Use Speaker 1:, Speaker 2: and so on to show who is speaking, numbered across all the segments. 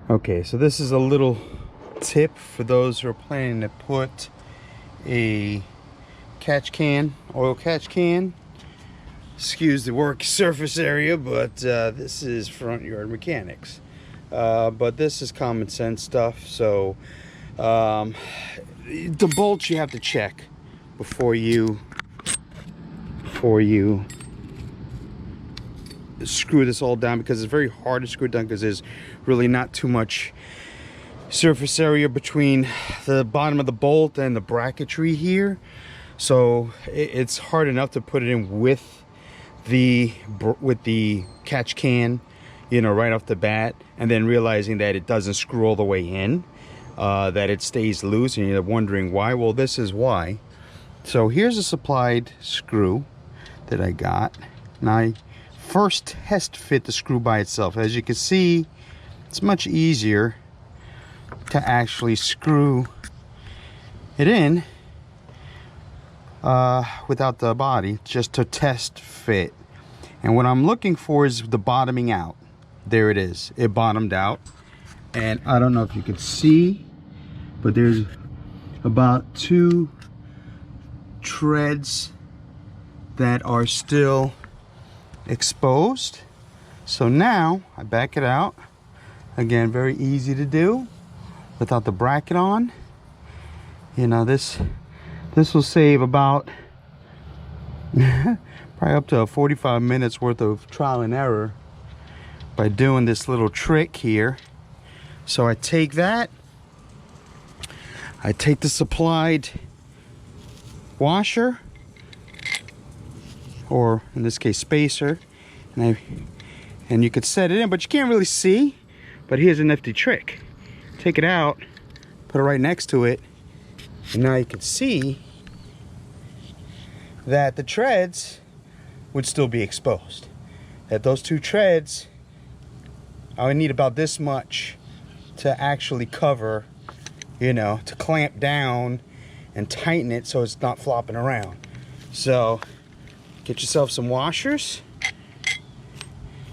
Speaker 1: Okay, so this is a little tip for those who are planning to put a oil catch can, excuse the work surface area, but this is front yard mechanics. But this is common sense stuff. So the bolts you have to check before you screw this all down, because it's very hard to screw down because there's really not too much surface area between the bottom of the bolt and the bracketry here. So it's hard enough to put it in with the catch can, you know, right off the bat, and then realizing that it doesn't screw all the way in, that it stays loose, and you're wondering why. Well, this is why. So here's a supplied screw that I got. Now I first test fit the screw by itself. As you can see, it's much easier to actually screw it in without the body, just to test fit. And what I'm looking for is the bottoming out. There it is. It bottomed out, and I don't know if you can see, but there's about 2 treads that are still exposed. So now I back it out again, very easy to do without the bracket on. You know, this will save about probably up to 45 minutes worth of trial and error by doing this little trick here. So I take the supplied washer, or in this case spacer, and you could set it in, but you can't really see. But here's a nifty trick. Take it out, put it right next to it, and now you can see that the treads would still be exposed. That those 2 treads, I would need about this much to actually cover, you know, to clamp down and tighten it so it's not flopping around. So get yourself some washers.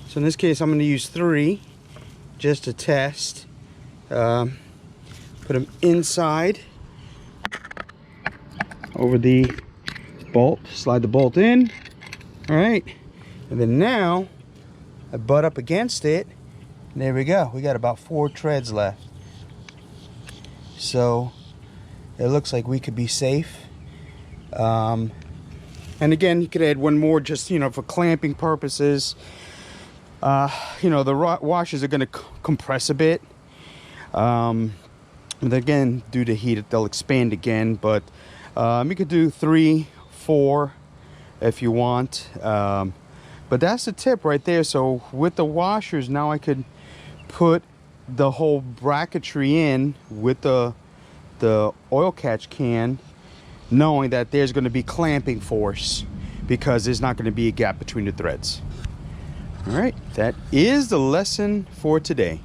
Speaker 1: So in this case, I'm going to use 3 just to test. Put them inside over the bolt, slide the bolt in. All right, and then now I butt up against it, and there we go. We got about 4 treads left. So it looks like we could be safe. And again, you could add 1 more just, you know, for clamping purposes. You know, the washers are going to compress a bit. And again, due to heat, they'll expand again. But you could do 3, 4 if you want. But that's the tip right there. So with the washers, now I could put the whole bracketry in with the oil catch can, knowing that there's going to be clamping force because there's not going to be a gap between the threads. All right, that is the lesson for today.